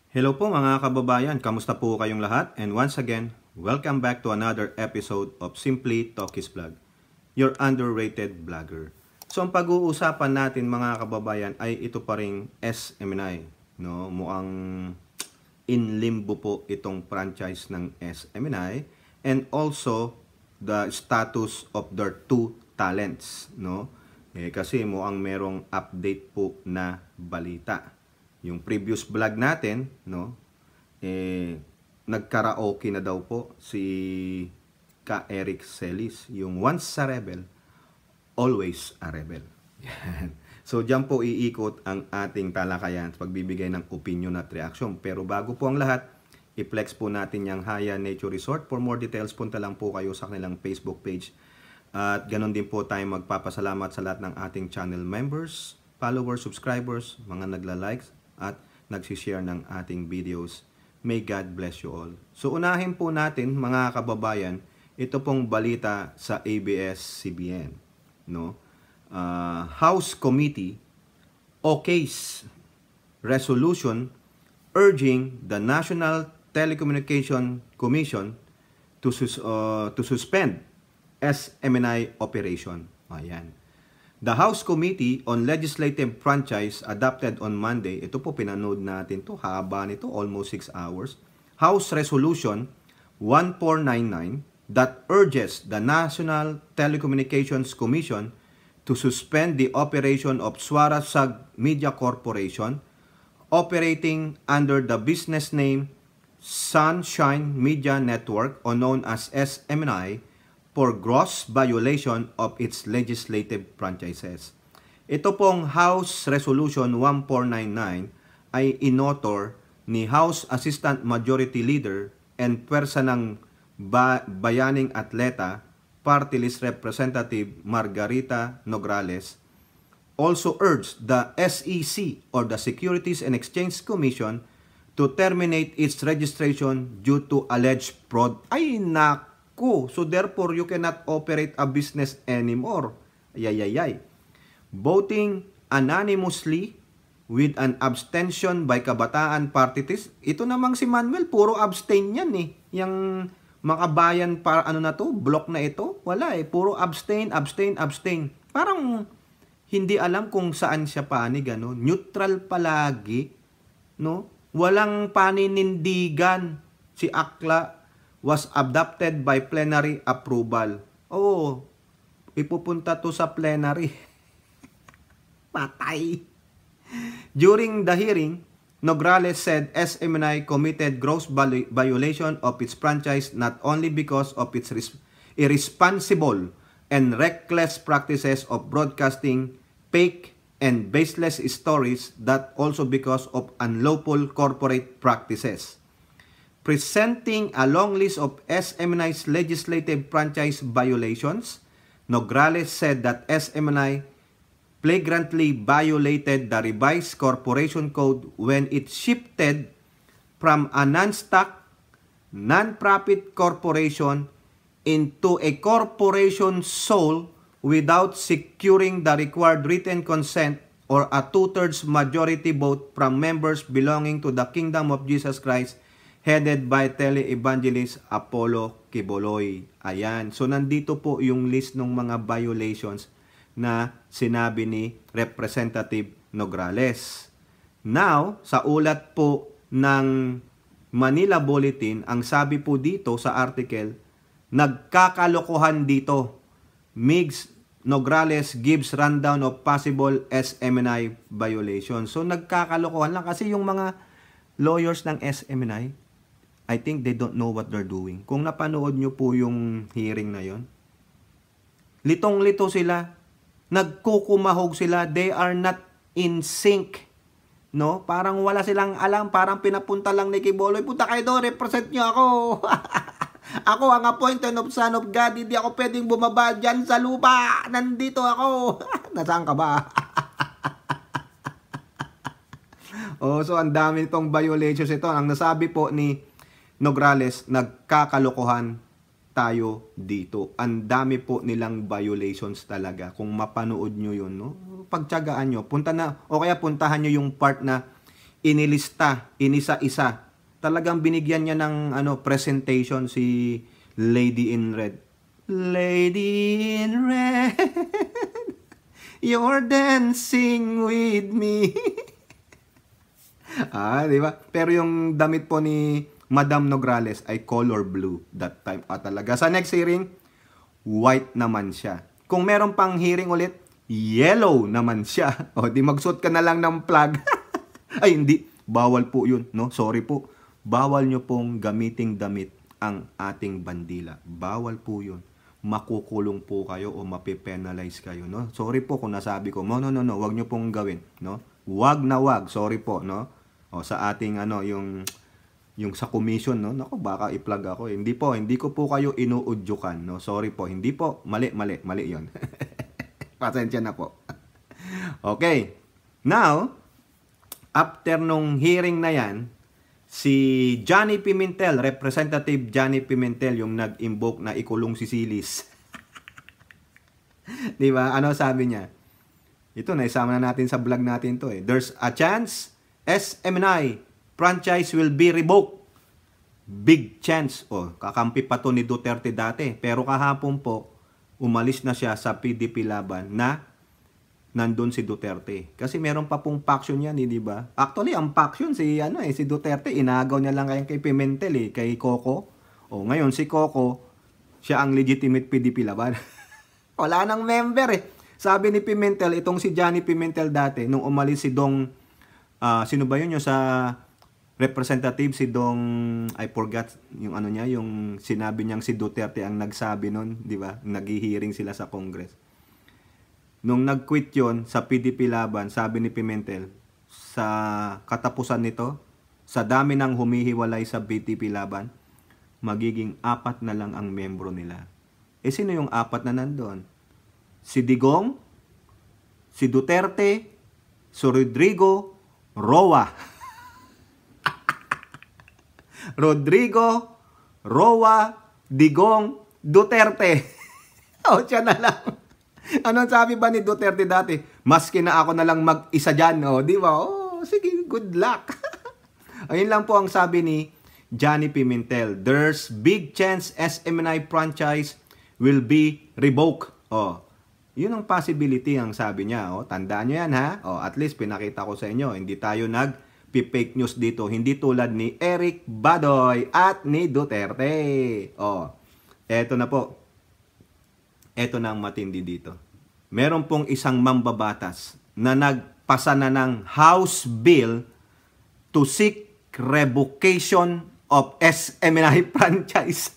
Hello po mga kababayan, kamusta po kayong lahat? And once again, welcome back to another episode of Simply Talkies Vlog, your underrated vlogger. So ang pag-uusapan natin mga kababayan ay ito pa ring SMNI. No? Mukhang in limbo po itong franchise ng SMNI and also the status of their two talents. No? Kasi mukhang merong update po na balita. Yung previous vlog natin, no, nagkaraoke na daw po si Ka Eric Celis, yung once a rebel, always a rebel. Yan. So diyan po iikot ang ating talakayan sa pagbibigay ng opinion at reaksyon. Pero bago po ang lahat, i-flex po natin yung Haya Nature Resort. For more details, punta lang po kayo sa kanilang Facebook page. At ganun din po tayo magpapasalamat sa lahat ng ating channel members, followers, subscribers, mga nagla-likes, at nagsishare ng ating videos. May God bless you all. So unahin po natin mga kababayan, ito pong balita sa ABS-CBN. No? House Committee okays resolution urging the National Telecommunication Commission to suspend SMNI operation. Ayan. The House Committee on Legislative Franchise adopted on Monday, ito po pinanood natin to, haba nito, almost 6 hours, House Resolution 1499 that urges the National Telecommunications Commission to suspend the operation of Swarasag Media Corporation operating under the business name Sunshine Media Network or known as SMNI for gross violation of its legislative franchises. Ito pong House Resolution 1499 ay inauthor ni House Assistant Majority Leader and pwersa ng Bayaning Atleta, Party List Representative Margarita Nograles, also urged the SEC or the Securities and Exchange Commission to terminate its registration due to alleged fraud. Ay naku! So therefore, you cannot operate a business anymore. Ayayayay. Voting anonymously with an abstention by Kabataan Party List. Ito namang si Manuel, puro abstain yan eh. Yung makabayan para ano na to, block na ito. Wala eh, puro abstain. Parang hindi alam kung saan siya panig, ano. Neutral palagi, no? Walang paninindigan. Si Akla was adopted by plenary approval. Oo, ipupunta to sa plenary. Patay. During the hearing, Nograles said SMNI committed gross violation of its franchise not only because of its irresponsible and reckless practices of broadcasting fake and baseless stories, that also because of unlawful corporate practices. Presenting a long list of SMNI's legislative franchise violations, Nograles said that SMNI flagrantly violated the revised corporation code when it shifted from a non-stock, non-profit corporation into a corporation sole without securing the required written consent or a two-thirds majority vote from members belonging to the Kingdom of Jesus Christ, headed by tele-evangelist Apollo Quiboloy. Ayan. So, nandito po yung list ng mga violations na sinabi ni Representative Nograles. Now, sa ulat po ng Manila Bulletin, ang sabi po dito sa article, nagkakalokohan dito. Migs Nograles gives rundown of possible SMNI violations. So, nagkakalokohan lang kasi yung mga lawyers ng SMNI, I think they don't know what they're doing. Kung napanood nyo po yung hearing na yon, litong-lito sila, nagkukumahog sila, they are not in sync. No? Parang wala silang alam, parang pinapunta lang ni Quiboloy, punta kayo doon, represent nyo ako. Ako ang appointed of Son of God, hindi ako pwedeng bumaba dyan sa lupa, nandito ako. Nasaan ka ba? So ang dami nitong violations ito. Ang nasabi po ni Nograles, nagkakalokohan tayo dito. Ang dami po nilang violations talaga. Kung mapanood nyo yun, no? Pagtyagaan nyo, punta na, o kaya puntahan nyo yung part na inilista, inisa-isa. Talagang binigyan niya ng presentation si Lady in Red. Lady in Red, you're dancing with me. Di ba? Pero yung damit po ni Madam Nograles ay color blue that time. Talaga. Sa next hearing, white naman siya. Kung meron pang hearing ulit, yellow naman siya. O, di magsuot ka na lang ng plug. Ay, hindi. Bawal po yun. No? Sorry po. Bawal nyo pong gamiting damit ang ating bandila. Bawal po yun. Makukulong po kayo o mapipenalize kayo. No? Sorry po kung nasabi ko. No. Huwag nyo pong gawin. No? Wag na wag. Sorry po. No? O, sa ating yung sa commission, no? Naku, baka i-plug ako. Hindi ko po kayo inuudyukan. No? Sorry po. Hindi po. Mali yun. Pasensya na po. Okay. Now, after nung hearing na yan, si Johnny Pimentel, Representative Johnny Pimentel, yung nag-invoke na ikulong si Silis. Di ba? Ano sabi niya? Ito, naisama na natin sa vlog natin to eh. There's a chance SMNI franchise will be revoked. Big chance. Kakampi pa to ni Duterte dati. Pero kahapon po, umalis na siya sa PDP Laban na nandun si Duterte. Kasi meron pa pong faction yan, di ba? Actually, ang faction si Duterte, inagaw niya lang kay Pimentel kay Coco. Ngayon si Coco, siya ang legitimate PDP Laban. Wala nang member Sabi ni Pimentel, itong si Johnny Pimentel dati, nung umalis si Dong, sino ba yun yung sa representative, si Dong, I forgot yung yung sinabi niyang si Duterte ang nagsabi nun, di ba? Nag-hearing sila sa Congress. Nung nag-quit yon sa PDP Laban, sabi ni Pimentel, sa katapusan nito, sa dami ng humihiwalay sa PDP Laban, magiging 4 na lang ang membro nila. Sino yung 4 na nandun? Si Digong, si Duterte, si Rodrigo, Roa. Rodrigo, Roa, Digong, Duterte. Siya na lang. Anong sabi ba ni Duterte dati? Maski na ako na lang mag-isa dyan. Di ba? Sige, good luck. Ayun lang po ang sabi ni Johnny Pimentel. There's big chance SMNI franchise will be revoked. Yun ang possibility ang sabi niya. Tandaan nyo yan ha. At least pinakita ko sa inyo. Hindi tayo nag-fake news dito. Hindi tulad ni Eric Badoy at ni Duterte. Eto na po. Ito na ang matindi dito. Meron pong isang mambabatas na nagpasa na ng House Bill to seek revocation of SMNI franchise.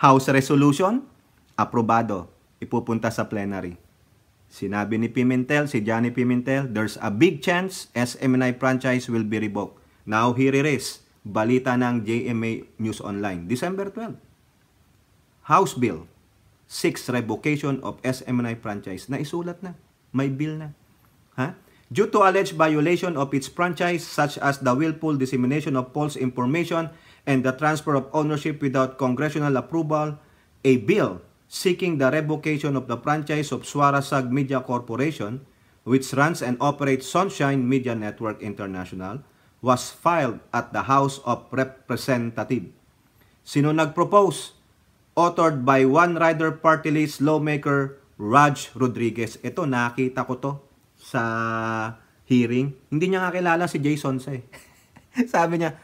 House Resolution, aprobado. Ipupunta sa plenary. Sinabi ni Pimentel, si Johnny Pimentel, there's a big chance SMNI franchise will be revoked. Now here it is. Balita ng JMA News Online. December 12. House Bill 6 revocation of SMNI franchise. Naisulat na. May bill na. Due to alleged violation of its franchise such as the willful dissemination of false information and the transfer of ownership without congressional approval, a bill seeking the revocation of the franchise of Swarasag Media Corporation, which runs and operates Sunshine Media Network International, was filed at the House of Representatives. Sino nag-propose? Authored by One Rider Party List lawmaker Raj Rodriguez. Ito, nakita ko to sa hearing. Hindi niya nga kilala si Jason Sa. Sabi niya,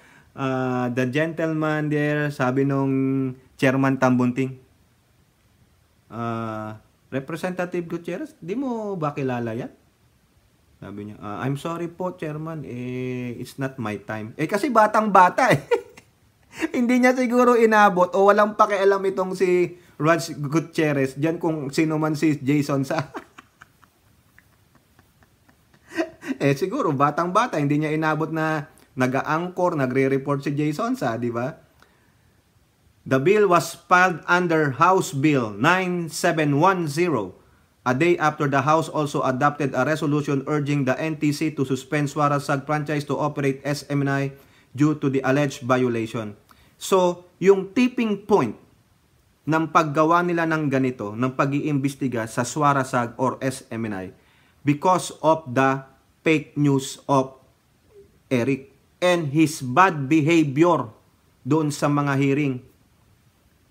the gentleman there, sabi nung Chairman Tambunting, Representative Gutierrez, di mo ba kilala yan? Sabi niya, I'm sorry po, Chairman, it's not my time. Kasi batang-bata Hindi niya siguro inabot o walang pakialam itong si Raj Gutierrez diyan kung sino man si Jason Sa. Siguro batang-bata, hindi niya inabot na nag-a-anchor, nagre-report si Jason Sa, di ba? The bill was filed under House Bill 9710, a day after the House also adopted a resolution urging the NTC to suspend Swarasag franchise to operate SMNI due to the alleged violation. So, yung tipping point ng paggawa nila ng ganito, ng pag-iimbestiga sa Swarasag or SMNI, because of the fake news of Eric and his bad behavior doon sa mga hearing.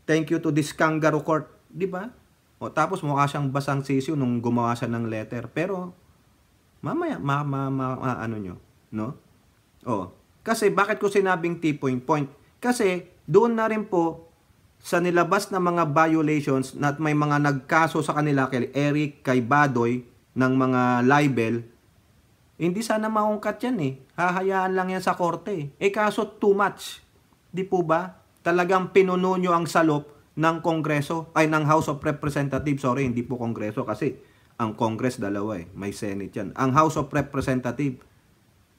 Thank you to this kangaroo court, di ba? O tapos mukha siyang basang sisiw nung gumawa siya ng letter. Pero mamaya ano nyo, no? O, kasi bakit ko sinabing T-point? Kasi doon na rin po sa nilabas na mga violations na may mga nagkaso sa kanila kay Eric, kay Badoy ng mga libel, hindi sana maungkat yan eh. Hahayaan lang yan sa korte. Kaso too much. Di po ba? Talagang pinuno nyo ang salop ng Kongreso, ay ng House of Representatives. Sorry, hindi po Kongreso kasi ang Congress dalawa eh. May Senate yan. Ang House of Representatives.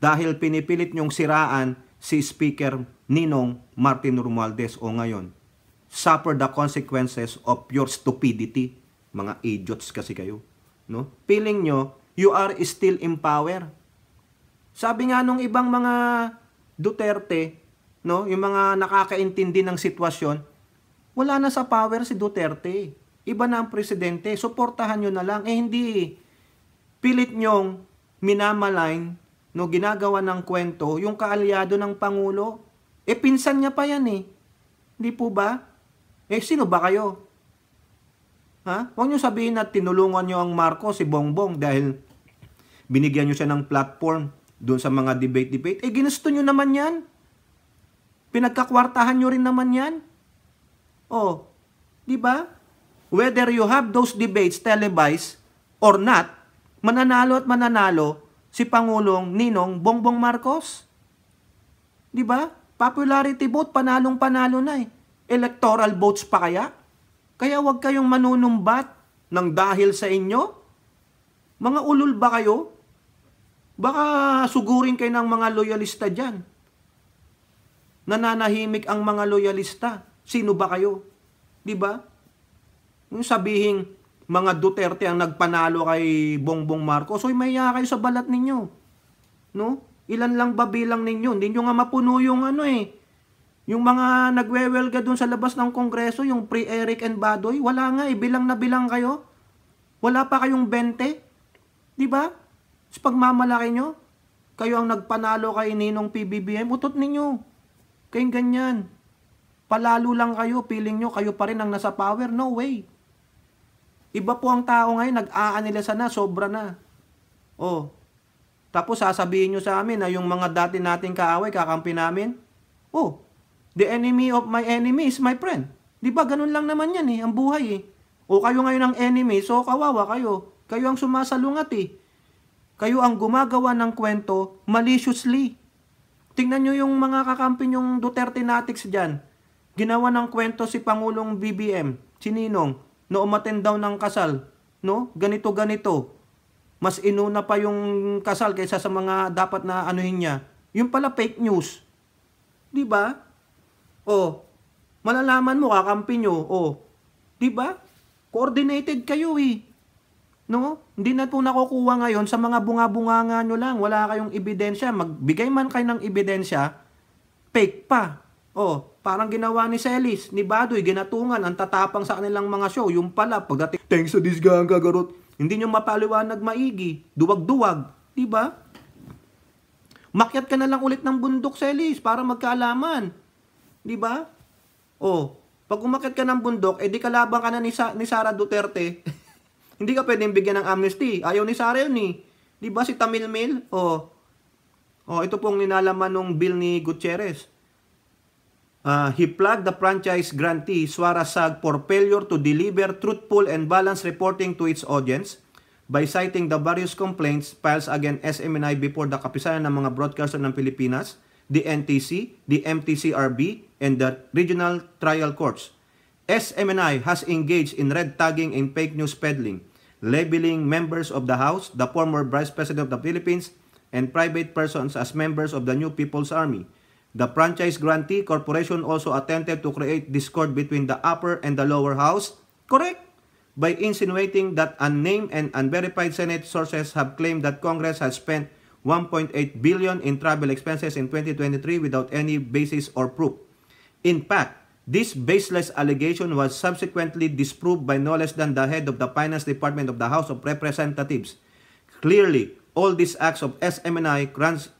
Dahil pinipilit nyong siraan si Speaker Ninong Martin Romualdez o ngayon. Suffer the consequences of your stupidity. Mga idiots kasi kayo. No? Feeling nyo, you are still in power. Sabi nga nung ibang mga Duterte, no, yung mga nakakaintindi ng sitwasyon, wala na sa power si Duterte. Iba na ang presidente. Suportahan nyo na lang. Hindi. Pilit nyong minamalign, no, ginagawa ng kwento, yung kaalyado ng Pangulo. Pinsan niya pa yan eh. Hindi po ba? Sino ba kayo? Ha? Huwag nyo sabihin na tinulungan nyo ang Marcos, si Bongbong, dahil binigyan nyo siya ng platform doon sa mga debate. Ginusto nyo naman yan. Pinagkakwartahan nyo rin naman yan. Di ba? Whether you have those debates televised or not, mananalo at mananalo si Pangulong Ninong Bongbong Marcos. Di ba? Popularity vote, panalong-panalo na eh. Electoral votes pa kaya? Kaya wag kayong manunumbat ng dahil sa inyo. Mga ulol ba kayo? Baka sugurin kayo ng mga loyalista dyan. Nananahimik ang mga loyalista. Sino ba kayo? Di ba? Yung sabihin, mga Duterte ang nagpanalo kay Bongbong Marcos, may iya kayo sa balat ninyo. No? Ilan lang ba bilang ninyo? Hindi nyo nga mapuno yung yung mga nagwewelga doon sa labas ng Kongreso, yung pre-Eric and Badoy, wala nga bilang na bilang kayo. Wala pa kayong 20. Di ba? Sa pagmamalaki nyo, kayo ang nagpanalo kay Ninong PBBM, utot ninyo. Kayong ganyan. Palalo lang kayo, feeling nyo, kayo pa rin ang nasa power. No way. Iba po ang tao ngayon, nag-aanilasa na, sobra na. Tapos sasabihin nyo sa amin na yung mga dati nating kaaway, kakampi namin, the enemy of my enemy is my friend. Di ba, ganun lang naman yan ang buhay kayo ngayon ang enemy, so kawawa kayo. Kayo ang sumasalungat Kayo ang gumagawa ng kwento maliciously. Tingnan nyo yung mga kakampi nyong Duterte Natics dyan. Ginawa ng kwento si Pangulong BBM, si Ninong, na umattend daw ng kasal. No? Ganito. Mas inuna pa yung kasal kaysa sa mga dapat na anuhin niya. Yung pala fake news. Di ba? Malalaman mo, kakampi nyo. Di ba? Coordinated kayo No? Hindi na po nakukuha ngayon sa mga bunga-bunganga nyo lang. Wala kayong ebidensya. Magbigay man kayo ng ebidensya, fake pa. Parang ginawa ni Celis, ni Badoy, ginatungan, ang tatapang sa kanilang mga show. Yung pala, pagdating, thanks to this gang kagarot, hindi nyo mapaliwanag maigi. Duwag-duwag. Diba? Makyat ka na lang ulit ng bundok, Celis, para magkaalaman. Diba? Pag umakyat ka ng bundok, di kalaban ka na ni Sara Duterte. Hindi ka pwedeng bigyan ng amnesty. Ayaw ni Sara yun Diba si Tamil Mil? Ito pong ninalaman ng bill ni Gutierrez. He flagged the franchise grantee Suara SAG for failure to deliver truthful and balanced reporting to its audience by citing the various complaints files against SMNI before the Kapisanan ng mga Broadcaster ng Pilipinas, the NTC, the MTCRB, and the Regional Trial Courts. SMNI has engaged in red tagging and fake news peddling, labeling members of the House, the former Vice President of the Philippines, and private persons as members of the New People's Army. The franchise grantee corporation also attempted to create discord between the upper and the lower house, correct, by insinuating that unnamed and unverified Senate sources have claimed that Congress has spent 1.8 billion in travel expenses in 2023 without any basis or proof. In fact, this baseless allegation was subsequently disproved by no less than the head of the Finance Department of the House of Representatives. Clearly, all these acts of SMNI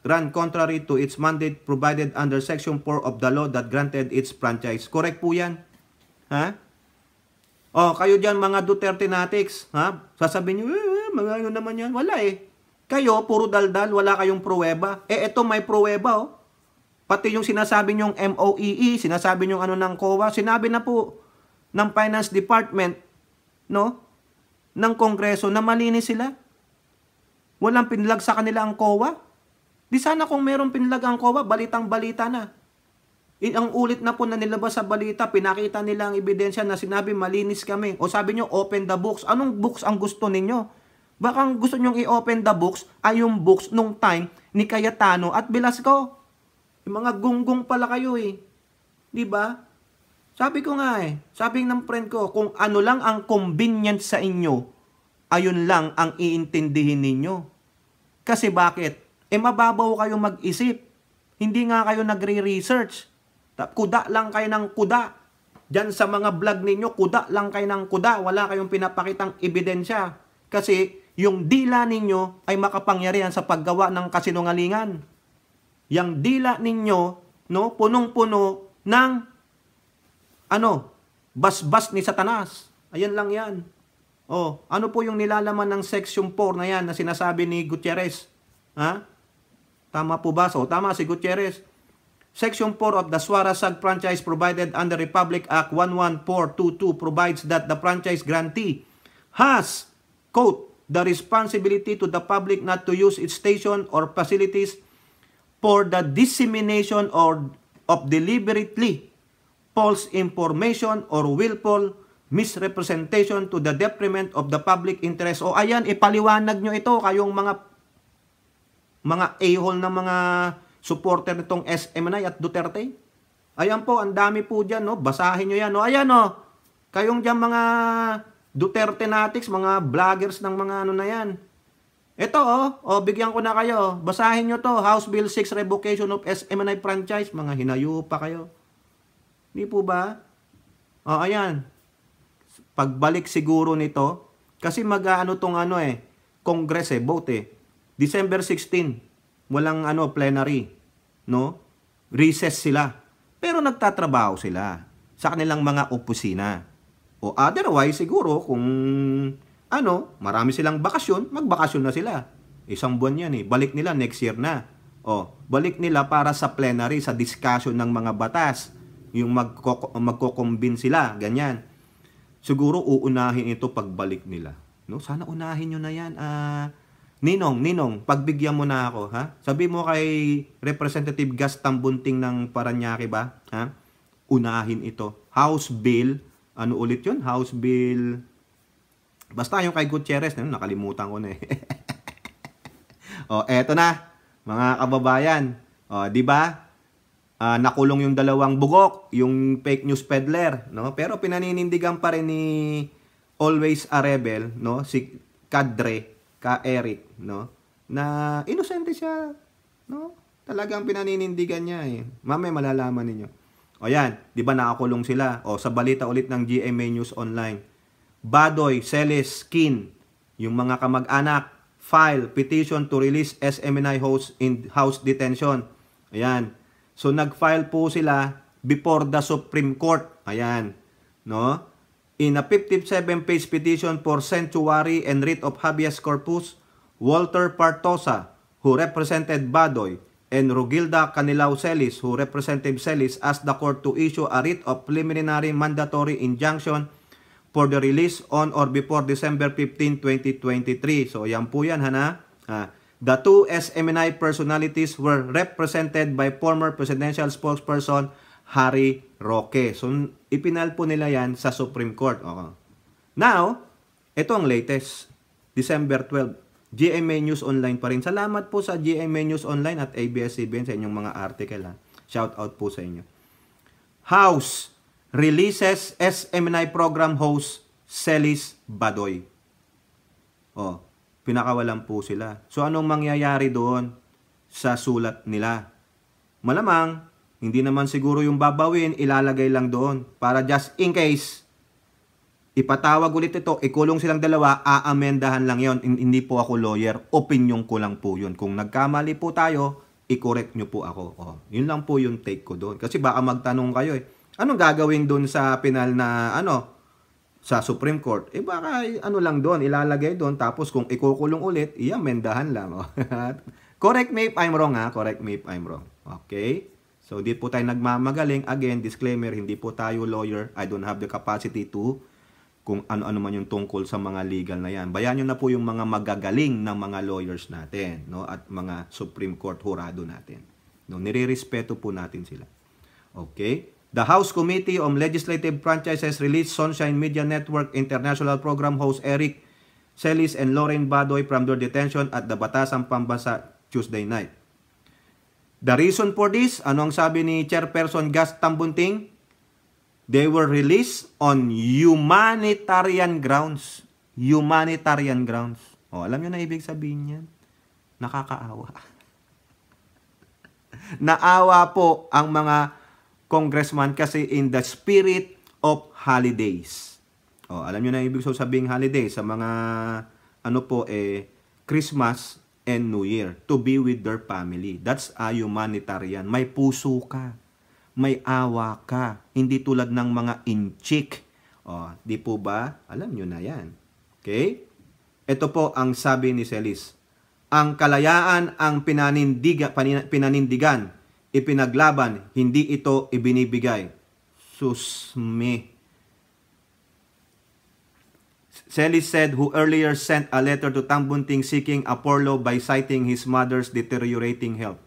run contrary to its mandate provided under Section 4 of the law that granted its franchise. Correct po yan. Ha? O, kayo dyan mga Duterte natics, ha? Sasabihin nyo, mga ano naman yan. Wala eh. Kayo, puro daldal, wala kayong pruweba. Eto may pruweba, oh. Pati yung sinasabi nyong MOEE, sinasabi nyong ano ng COA, sinabi na po ng Finance Department, no? Ng Kongreso na malinis sila. Walang pinlag sa kanila ang COA. Di sana kung meron pinlag ang COA, balitang-balita na. Ang ulit na po na nilabas sa balita, pinakita nila ang ebidensya na sinabi malinis kami. O sabi nyo, open the books. Anong books ang gusto ninyo? Baka ang gusto nyong i-open the books ay yung books nung time ni Cayetano at Velasco. Yung mga gunggong pala kayo eh. Di ba? Sabi ko nga eh, sabi ng friend ko, kung ano lang ang convenient sa inyo, ayun lang ang iintindihin ninyo. Kasi bakit? Mababaw kayo mag-isip. Hindi nga kayo nagre-research. Kuda lang kayo ng kuda. Diyan sa mga vlog ninyo, kuda lang kayo ng kuda. Wala kayong pinapakitang ebidensya. Kasi yung dila ninyo ay makapangyarihan sa paggawa ng kasinungalingan. Yang dila ninyo, no, punong-puno ng basbas ni Satanas. Ayan lang yan. Oh, ano po yung nilalaman ng Section 4 na yan na sinasabi ni Gutierrez? Ha? Tama po ba? So, tama si Gutierrez. Section 4 of the Suara-Sag franchise provided under Republic Act 11422 provides that the franchise grantee has, quote, the responsibility to the public not to use its station or facilities for the dissemination or of deliberately false information or willful misrepresentation to the detriment of the public interest. O ayan, ipaliwanag nyo ito kayong mga a-hole na mga supporter nitong SMNI at Duterte. Ayan po, ang dami po dyan, no? Basahin nyo yan, no? Ayan, no? Kayong dyan mga Duterte natics, mga vloggers ng mga ano na yan. Ito, bigyan ko na kayo. Basahin nyo to, House Bill 6 Revocation of SMNI Franchise. Mga hinayo pa kayo. Di po ba? Ayan. Pagbalik siguro nito, kasi mag-ano tong Congress vote December 16, walang plenary, no? Recess sila. Pero nagtatrabaho sila sa kanilang mga opisina. O otherwise siguro kung marami silang bakasyon, magbakasyon na sila. Isang buwan yan Balik nila next year na. Balik nila para sa plenary, sa discussion ng mga batas. Yung magko-convene sila, ganyan. Siguro uunahin ito pagbalik nila. No? Sana unahin nyo na yan. Ninong, pagbigyan mo na ako. Ha? Sabi mo kay Representative Gas Tambunting ng Paranaque ba? Ha? Unahin ito. House Bill, ano ulit yun? House Bill, basta yung kay Gutierrez, nakalimutan ko na eto na, mga kababayan. Di ba? Nakulong yung dalawang bugok, yung fake news peddler, no? Pero pinaninindigan pa rin ni Always a Rebel, no? Si Ka Eric, no? Na inosente siya, no? Talagang pinaninindigan niya Mamaya malalaman ninyo. Yan, 'di ba nakakulong sila? Sa balita ulit ng GMA News Online. Badoy, Celes, Kin, yung mga kamag-anak, file petition to release SMNI host in house detention. Ayan. So nag-file po sila before the Supreme Court. Ayan, no? In a 57-page petition for sanctuary and writ of habeas corpus, Walter Partosa, who represented Badoy, and Rugilda Canilao Celis, who represented Celis, asked the court to issue a writ of preliminary mandatory injunction for the release on or before December 15, 2023. So yan po yan, The two SMNI personalities were represented by former presidential spokesperson Harry Roque. So, ipinal po nila yan sa Supreme Court. Now, ito ang latest. December 12. GMA News Online pa rin. Salamat po sa GMA News Online at ABS-CBN sa inyong mga article. Shout out po sa inyo. House releases SMNI program host Celis Badoy. Pinakawalan po sila. So, anong mangyayari doon sa sulat nila? Malamang, hindi naman siguro yung babawin, ilalagay lang doon para just in case ipatawag ulit ito, ikulong silang dalawa, aamendahan lang yon. Hindi po ako lawyer, opinion ko lang po yun. Kung nagkamali po tayo, i-correct nyo po ako. Oh, yun lang po yung take ko doon. Kasi baka magtanong kayo anong gagawin doon sa penal na sa Supreme Court? Baka lang doon, ilalagay doon, tapos kung ikukulong ulit, i-amendahan lang. Oh. Correct me if I'm wrong correct me if I'm wrong. Okay? So, di po tayo nagmamagaling. Again, disclaimer, hindi po tayo lawyer. I don't have the capacity to kung ano-ano man yung tungkol sa mga legal na yan. Bayan nyo na po yung mga magagaling ng mga lawyers natin, no? At mga Supreme Court hurado natin. No? Nire-respeto po natin sila. Okay? The House Committee on Legislative Franchises released Sunshine Media Network International Program host Eric Celis and Lauren Badoy from their detention at the Batasan Pambansa Tuesday night. The reason for this, ano ang sabi ni Chairperson Gas Tambunting? They were released on humanitarian grounds. Humanitarian grounds. O, alam nyo na ibig sabihin yan? Nakakaawa. Naawa po ang mga congressman kasi in the spirit of holidays. O, alam nyo na ibig sabihin holidays sa mga Christmas and New Year to be with their family. That's a humanitarian. May puso ka. May awa ka. Hindi tulad ng mga inchik. O, di po ba? Alam nyo na yan. Okay? Ito po ang sabi ni Celis. Ang kalayaan ang pinanindigan, ipinaglaban, hindi ito ibinibigay. Susme. Celis said who earlier sent a letter to Tambunting seeking a furlough by citing his mother's deteriorating health.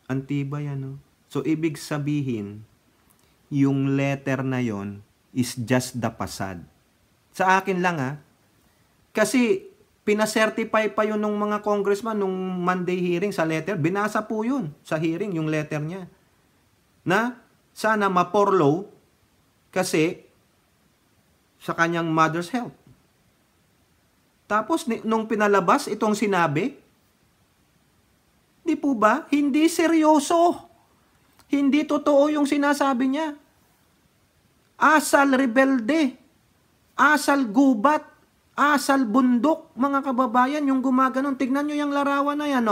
Antibay ano? So, ibig sabihin, yung letter na yon is just the facade. Sa akin lang kasi pinacertify pa yun ng mga congressman nung Monday hearing sa letter. Binasa po yun sa hearing, yung letter niya. Na sana ma-furlough kasi sa kanyang mother's health. Tapos, nung pinalabas itong sinabi, di po ba? Hindi seryoso. Hindi totoo yung sinasabi niya. Asal rebelde, asal gubat, asal bundok, mga kababayan, yung gumaganon. Tignan nyo yung larawan na yan,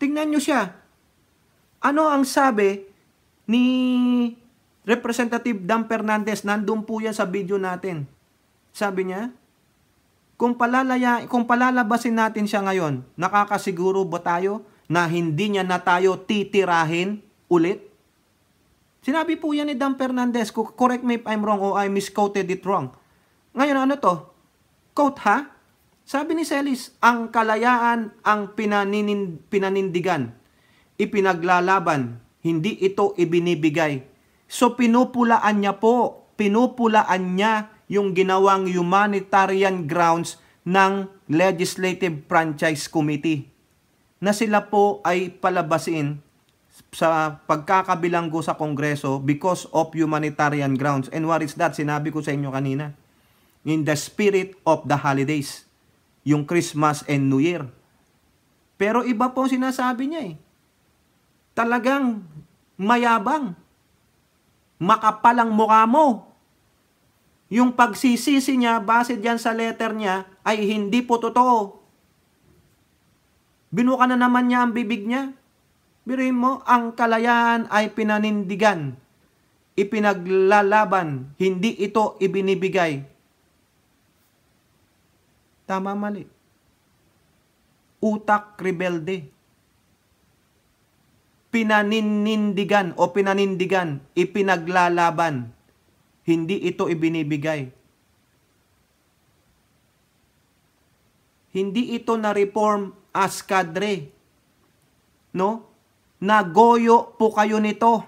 Tignan nyo siya. Ano ang sabi ni Representative Dan Fernandez? Nandun po yan sa video natin. Sabi niya, kung palalabasin natin siya ngayon, nakakasiguro ba tayo na hindi niya na tayo titirahin ulit? Sinabi po yan ni Dan Fernandez. Correct me if I'm wrong or I misquoted it wrong. Ngayon, ano to? Quote Sabi ni Celis, ang kalayaan ang pinanindigan, ipinaglalaban, hindi ito ibinibigay. So pinupulaan niya yung ginawang humanitarian grounds ng Legislative Franchise Committee na sila po ay palabasin sa pagkakabilanggo sa Kongreso because of humanitarian grounds. And what is that? Sinabi ko sa inyo kanina. In the spirit of the holidays. Yung Christmas and New Year. Pero iba po sinasabi niya Talagang mayabang. Makapalang mukha mo. Yung pagsisisi niya, base dyan sa letter niya, ay hindi po totoo. Binuka na naman niya ang bibig niya. Biruin mo, ang kalayaan ay pinanindigan, ipinaglalaban, hindi ito ibinibigay. Tama, mali. Utak rebelde. Pinanindigan, ipinaglalaban, hindi ito ibinibigay. Hindi ito na-reform as kadre. No? Nagoyo po kayo nito.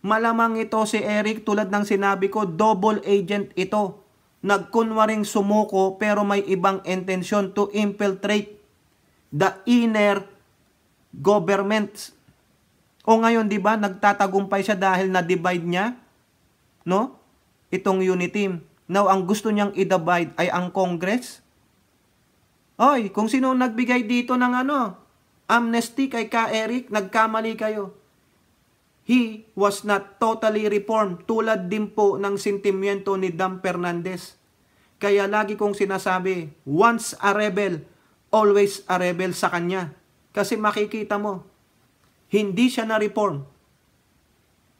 Malamang ito si Eric, tulad ng sinabi ko, double agent ito. Nagkunwaring sumuko pero may ibang intensyon to infiltrate the inner government. O ngayon, di ba, nagtatagumpay siya dahil na-divide niya, no? Itong unit team. Now, ang gusto niyang i-divide ay ang Congress. Oy, kung sino nagbigay dito ng amnesty kay Ka Eric, nagkamali kayo. He was not totally reformed. Tulad din po ng sentimiento ni Dan Fernandez. Kaya lagi kong sinasabi, once a rebel, always a rebel sa kanya. Kasi makikita mo, hindi siya na-reform.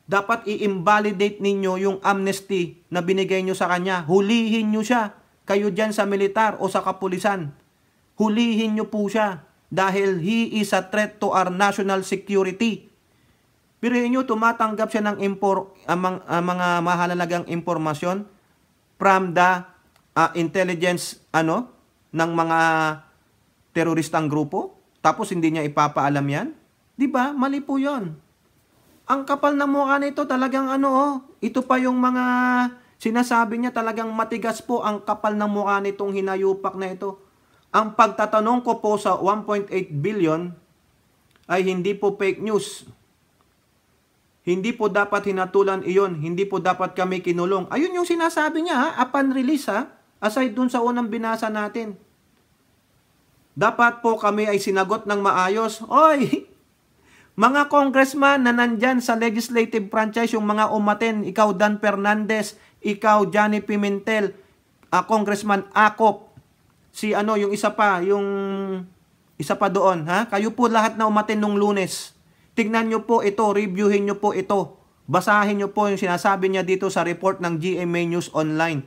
Dapat i-invalidate ninyo yung amnesty na binigay nyo sa kanya. Hulihin nyo siya. Kayo dyan sa militar o sa kapulisan. Hulihin nyo po siya. Dahil he is a threat to our national security. Pero nyo, tumatanggap siya ng mga mahalagang impormasyon from the intelligence ng mga teroristang grupo. Tapos hindi niya ipapaalam yan. Diba? Mali po yun. Ang kapal na mukha nito talagang ito pa yung mga sinasabi niya, talagang matigas po ang kapal na mukha nitong hinayupak na ito. Ang pagtatanong ko po sa 1.8 billion ay hindi po fake news. Hindi po dapat hinatulan iyon. Hindi po dapat kami kinulong. Ayun yung sinasabi niya, upon release, aside dun sa unang binasa natin. Dapat po kami ay sinagot ng maayos. Oy! Mga congressman na nandyan sa legislative franchise, yung mga umaten, ikaw Dan Fernandez, ikaw Johnny Pimentel, Congressman Acop, yung isa pa doon, Kayo po lahat na umaten nung Lunes. Tignan nyo po ito, reviewin nyo po ito. Basahin nyo po yung sinasabi niya dito sa report ng GMA News Online.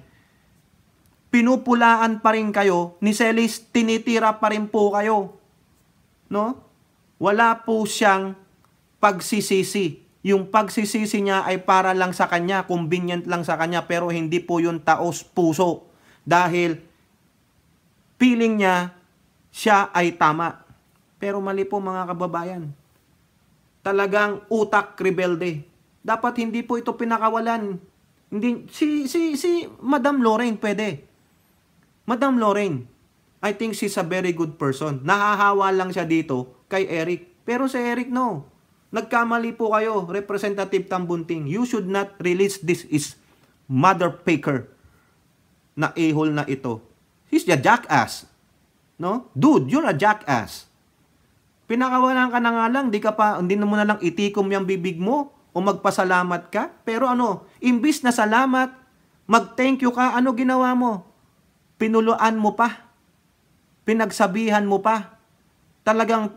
Pinupulaan pa rin kayo, ni Celis, tinitira pa rin po kayo. No? Wala po siyang pagsisisi. Yung pagsisisi niya ay para lang sa kanya, convenient lang sa kanya, pero hindi po yung taos puso. Dahil feeling niya, siya ay tama. Pero mali po mga kababayan. Talagang utak rebelde. Dapat hindi po ito pinakawalan. Hindi, si Madam Lorraine pwede. Madam Lorraine, I think she's a very good person. Nahahawa lang siya dito kay Eric. Pero si Eric, no. Nagkamali po kayo, Representative Tambunting. You should not release this is mother faker na a-hole na ito. He's a jackass. No? Dude, you're a jackass. Pinakawalan ka na nga lang, hindi mo na lang itikom yung bibig mo o magpasalamat ka. Pero imbis na salamat, mag-thank you ka, ginawa mo? Pinuluan mo pa. Pinagsabihan mo pa. Talagang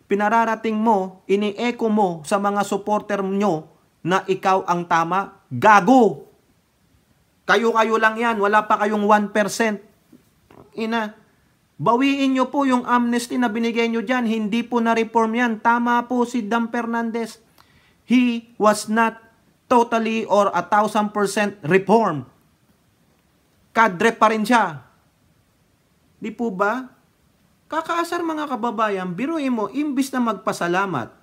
pinararating mo, ini-echo mo sa mga supporter nyo na ikaw ang tama. Gago! Kayo-kayo lang yan. Wala pa kayong 1%. Bawiin nyo po yung amnesty na binigay nyo dyan. Hindi po na-reform yan. Tama po si Dan Fernandez. He was not totally or 1,000% reformed. Kadre pa rin siya. Di po ba? Kakaasar mga kababayan, biruin mo, imbis na magpasalamat.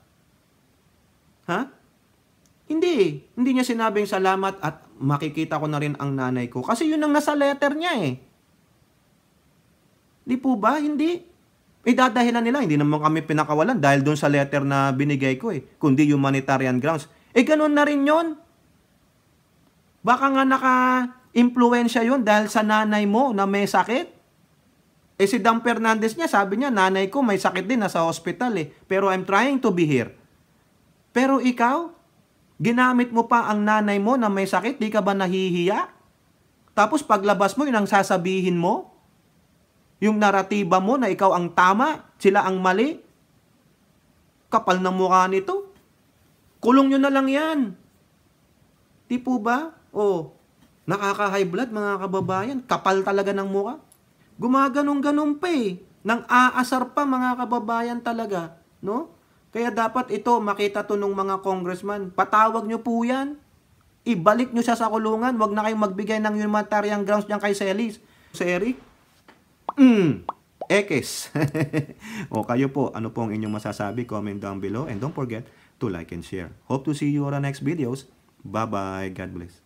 Hindi niya sinabing salamat at makikita ko na rin ang nanay ko. Kasi yun ang nasa letter niya eh. Di po ba? Hindi. Dadahilan nila, hindi naman kami pinakawalan dahil dun sa letter na binigay ko eh. Kundi humanitarian grounds. Ganun na rin yun. Baka nga naka-impluensya yun dahil sa nanay mo na may sakit. Si Dan Fernandez niya, sabi niya, nanay ko may sakit din, nasa hospital eh. Pero I'm trying to be here. Pero ikaw, ginamit mo pa ang nanay mo na may sakit, di ka ba nahihiya? Tapos paglabas mo, yun ang sasabihin mo? Yung naratiba mo na ikaw ang tama, sila ang mali? Kapal na mukha nito. Kulong nyo na lang yan. Di po ba? Nakaka-high blood mga kababayan. Kapal talaga ng mukha. Gumaganong-ganong pa eh. Nang aasar pa mga kababayan talaga. No? Kaya dapat ito, makita to ng mga congressman. Patawag nyo po yan. Ibalik nyo siya sa kulungan. Huwag na kayong magbigay ng humanitarian grounds dyan kay Celis. Si Eric? Ekes. Kayo po, ano po ang inyong masasabi? Comment down below. And don't forget to like and share. Hope to see you on the next videos. Bye-bye. God bless.